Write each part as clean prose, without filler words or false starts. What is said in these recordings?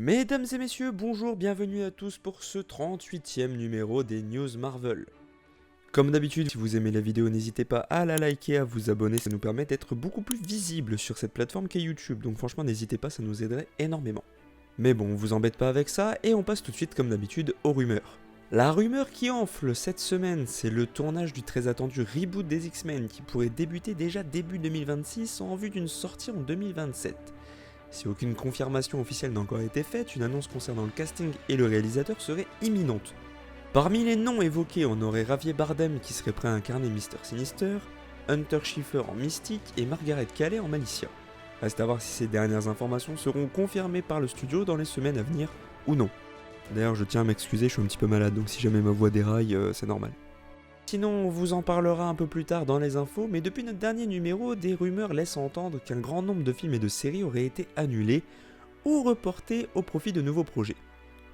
Mesdames et messieurs, bonjour, bienvenue à tous pour ce 38e numéro des News Marvel. Comme d'habitude, si vous aimez la vidéo, n'hésitez pas à la liker, à vous abonner, ça nous permet d'être beaucoup plus visible sur cette plateforme qu'est YouTube, donc franchement n'hésitez pas, ça nous aiderait énormément. Mais bon, on vous embête pas avec ça, et on passe tout de suite comme d'habitude aux rumeurs. La rumeur qui enfle cette semaine, c'est le tournage du très attendu reboot des X-Men qui pourrait débuter déjà début 2026 en vue d'une sortie en 2027. Si aucune confirmation officielle n'a encore été faite, une annonce concernant le casting et le réalisateur serait imminente. Parmi les noms évoqués, on aurait Javier Bardem qui serait prêt à incarner Mr. Sinister, Hunter Schiffer en Mystique et Margaret Qualley en Malicia. Reste à voir si ces dernières informations seront confirmées par le studio dans les semaines à venir ou non. D'ailleurs, je tiens à m'excuser, je suis un petit peu malade, donc si jamais ma voix déraille, c'est normal. Sinon, on vous en parlera un peu plus tard dans les infos, mais depuis notre dernier numéro, des rumeurs laissent entendre qu'un grand nombre de films et de séries auraient été annulés ou reportés au profit de nouveaux projets.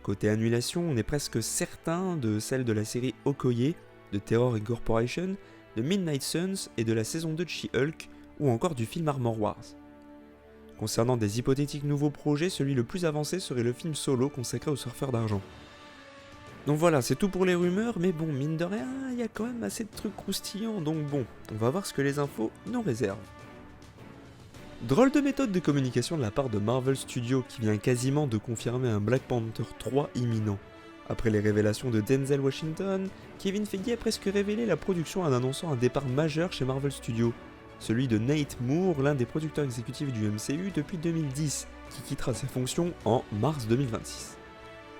Côté annulation, on est presque certain de celle de la série Okoye, de Terror Incorporation, de Midnight Suns et de la saison 2 de She-Hulk, ou encore du film Armor Wars. Concernant des hypothétiques nouveaux projets, celui le plus avancé serait le film Solo consacré aux surfeurs d'argent. Donc voilà, c'est tout pour les rumeurs, mais bon, mine de rien, il y a quand même assez de trucs croustillants, donc bon, on va voir ce que les infos nous réservent. Drôle de méthode de communication de la part de Marvel Studios qui vient quasiment de confirmer un Black Panther 3 imminent. Après les révélations de Denzel Washington, Kevin Feige a presque révélé la production en annonçant un départ majeur chez Marvel Studios, celui de Nate Moore, l'un des producteurs exécutifs du MCU depuis 2010, qui quittera ses fonctions en mars 2026.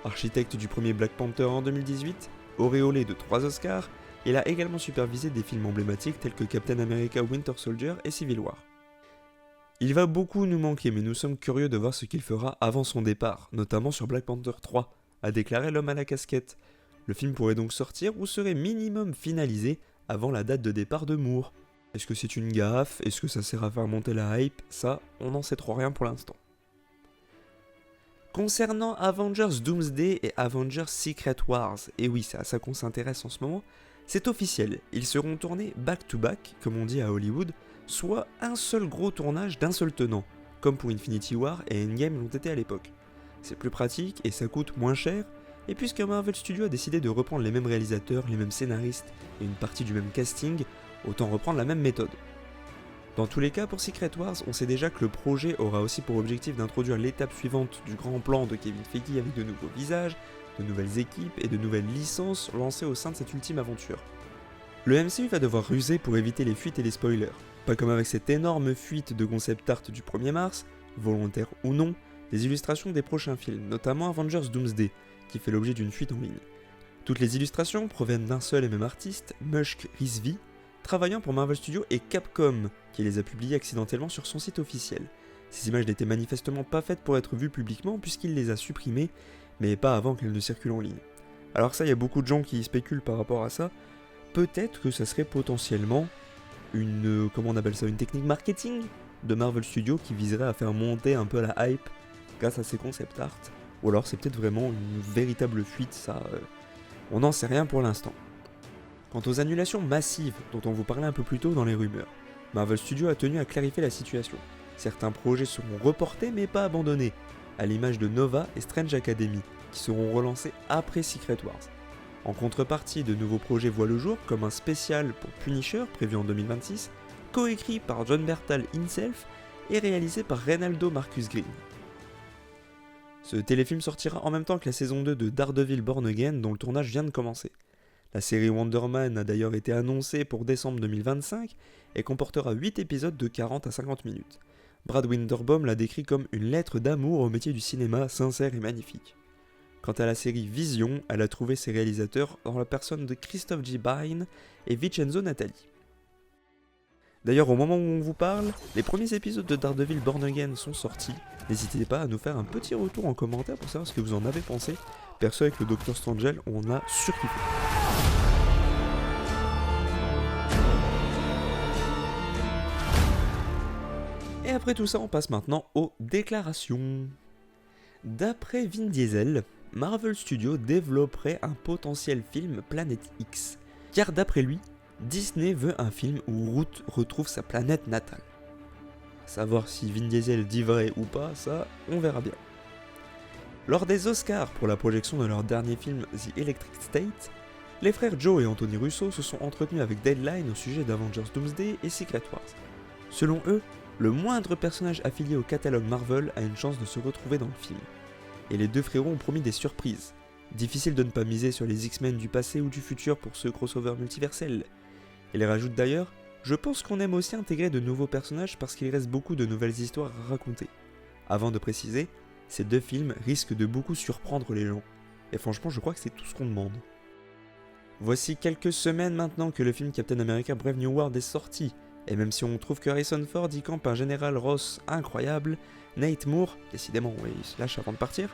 Architecte du premier Black Panther en 2018, auréolé de 3 Oscars, il a également supervisé des films emblématiques tels que Captain America Winter Soldier et Civil War. Il va beaucoup nous manquer, mais nous sommes curieux de voir ce qu'il fera avant son départ, notamment sur Black Panther 3, a déclaré l'homme à la casquette. Le film pourrait donc sortir ou serait minimum finalisé avant la date de départ de Moore. Est-ce que c'est une gaffe? Est-ce que ça sert à faire monter la hype? Ça, on n'en sait trop rien pour l'instant. Concernant Avengers Doomsday et Avengers Secret Wars, et oui, c'est à ça qu'on s'intéresse en ce moment, c'est officiel, ils seront tournés back-to-back, comme on dit à Hollywood, soit un seul gros tournage d'un seul tenant, comme pour Infinity War et Endgame l'ont été à l'époque. C'est plus pratique et ça coûte moins cher, et puisque Marvel Studios a décidé de reprendre les mêmes réalisateurs, les mêmes scénaristes et une partie du même casting, autant reprendre la même méthode. Dans tous les cas, pour Secret Wars, on sait déjà que le projet aura aussi pour objectif d'introduire l'étape suivante du grand plan de Kevin Feige avec de nouveaux visages, de nouvelles équipes et de nouvelles licences lancées au sein de cette ultime aventure. Le MCU va devoir ruser pour éviter les fuites et les spoilers, pas comme avec cette énorme fuite de concept art du 1er mars, volontaire ou non, des illustrations des prochains films, notamment Avengers Doomsday, qui fait l'objet d'une fuite en ligne. Toutes les illustrations proviennent d'un seul et même artiste, Mushk Rizvi, travaillant pour Marvel Studios et Capcom, qui les a publiées accidentellement sur son site officiel. Ces images n'étaient manifestement pas faites pour être vues publiquement puisqu'il les a supprimées, mais pas avant qu'elles ne circulent en ligne. Alors ça, il y a beaucoup de gens qui spéculent par rapport à ça. Peut-être que ça serait potentiellement une technique marketing de Marvel Studios qui viserait à faire monter un peu la hype grâce à ces concept art. Ou alors c'est peut-être vraiment une véritable fuite, ça, on n'en sait rien pour l'instant. Quant aux annulations massives dont on vous parlait un peu plus tôt dans les rumeurs, Marvel Studios a tenu à clarifier la situation. Certains projets seront reportés mais pas abandonnés, à l'image de Nova et Strange Academy, qui seront relancés après Secret Wars. En contrepartie, de nouveaux projets voient le jour, comme un spécial pour Punisher prévu en 2026, coécrit par John Bertal himself et réalisé par Reynaldo Marcus Green. Ce téléfilm sortira en même temps que la saison 2 de Daredevil Born Again dont le tournage vient de commencer. La série Wonder Man a d'ailleurs été annoncée pour décembre 2025 et comportera 8 épisodes de 40 à 50 minutes. Brad Winderbaum l'a décrit comme une lettre d'amour au métier du cinéma sincère et magnifique. Quant à la série Vision, elle a trouvé ses réalisateurs dans la personne de Christophe J. Byrne et Vincenzo Natali. D'ailleurs, au moment où on vous parle, les premiers épisodes de Daredevil Born Again sont sortis. N'hésitez pas à nous faire un petit retour en commentaire pour savoir ce que vous en avez pensé. Perso, avec le Dr. Strange, on a surkiffé. Et après tout ça, on passe maintenant aux déclarations. D'après Vin Diesel, Marvel Studios développerait un potentiel film Planète X, car d'après lui, Disney veut un film où Groot retrouve sa planète natale. À savoir si Vin Diesel dit vrai ou pas, ça, on verra bien. Lors des Oscars pour la projection de leur dernier film The Electric State, les frères Joe et Anthony Russo se sont entretenus avec Deadline au sujet d'Avengers Doomsday et Secret Wars. Selon eux, le moindre personnage affilié au catalogue Marvel a une chance de se retrouver dans le film. Et les deux frérots ont promis des surprises. Difficile de ne pas miser sur les X-Men du passé ou du futur pour ce crossover multiversel. Ils rajoutent d'ailleurs: je pense qu'on aime aussi intégrer de nouveaux personnages parce qu'il reste beaucoup de nouvelles histoires à raconter. Avant de préciser, ces deux films risquent de beaucoup surprendre les gens. Et franchement, je crois que c'est tout ce qu'on demande. Voici quelques semaines maintenant que le film Captain America Brave New World est sorti, et même si on trouve que Harrison Ford y campe un général Ross incroyable, Nate Moore, décidément il se lâche avant de partir,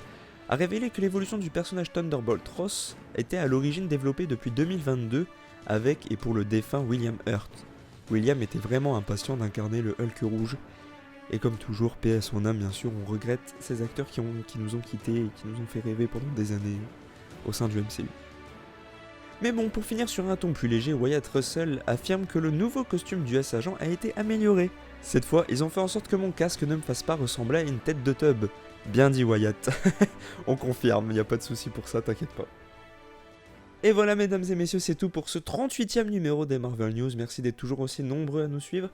a révélé que l'évolution du personnage Thunderbolt Ross était à l'origine développée depuis 2022 avec et pour le défunt William Hurt. William était vraiment impatient d'incarner le Hulk rouge, et comme toujours, paix à son âme bien sûr, on regrette ces acteurs qui nous ont quittés et qui nous ont fait rêver pendant des années au sein du MCU. Mais bon, pour finir sur un ton plus léger, Wyatt Russell affirme que le nouveau costume du S-Agent a été amélioré. Cette fois, ils ont fait en sorte que mon casque ne me fasse pas ressembler à une tête de tub. Bien dit Wyatt. On confirme, y a pas de souci pour ça, t'inquiète pas. Et voilà mesdames et messieurs, c'est tout pour ce 38e numéro des Marvel News. Merci d'être toujours aussi nombreux à nous suivre.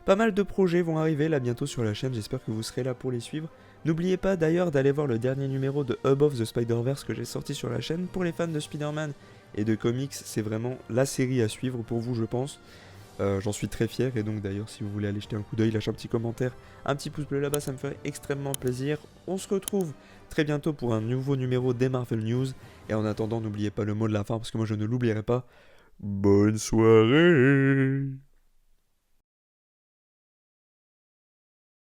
Pas mal de projets vont arriver là bientôt sur la chaîne, j'espère que vous serez là pour les suivre. N'oubliez pas d'ailleurs d'aller voir le dernier numéro de Above the Spider-Verse que j'ai sorti sur la chaîne. Pour les fans de Spider-Man et de comics, c'est vraiment la série à suivre pour vous je pense. J'en suis très fier et donc d'ailleurs si vous voulez aller jeter un coup d'œil, lâchez un petit commentaire, un petit pouce bleu là-bas, ça me ferait extrêmement plaisir. On se retrouve très bientôt pour un nouveau numéro des Marvel News. Et en attendant, n'oubliez pas le mot de la fin parce que moi je ne l'oublierai pas. Bonne soirée!